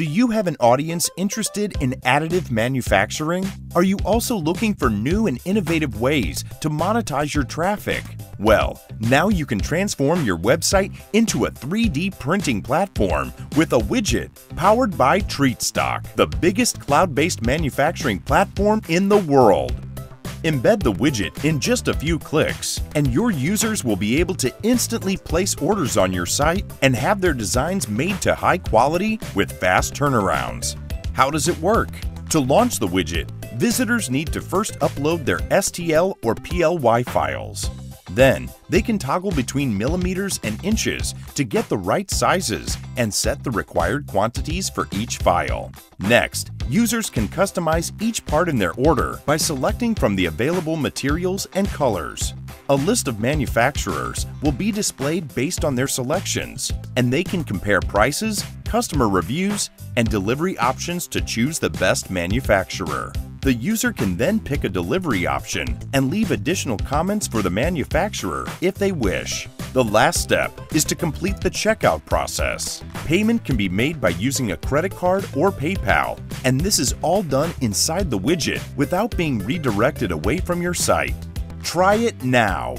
Do you have an audience interested in additive manufacturing? Are you also looking for new and innovative ways to monetize your traffic? Well, now you can transform your website into a 3D printing platform with a widget powered by Treatstock, the biggest cloud-based manufacturing platform in the world. Embed the widget in just a few clicks, and your users will be able to instantly place orders on your site and have their designs made to high quality with fast turnarounds. How does it work? To launch the widget, visitors need to first upload their STL or PLY files. Then, they can toggle between millimeters and inches to get the right sizes and set the required quantities for each file. Next, users can customize each part in their order by selecting from the available materials and colors. A list of manufacturers will be displayed based on their selections, and they can compare prices, customer reviews, and delivery options to choose the best manufacturer. The user can then pick a delivery option and leave additional comments for the manufacturer if they wish. The last step is to complete the checkout process. Payment can be made by using a credit card or PayPal, and this is all done inside the widget without being redirected away from your site. Try it now!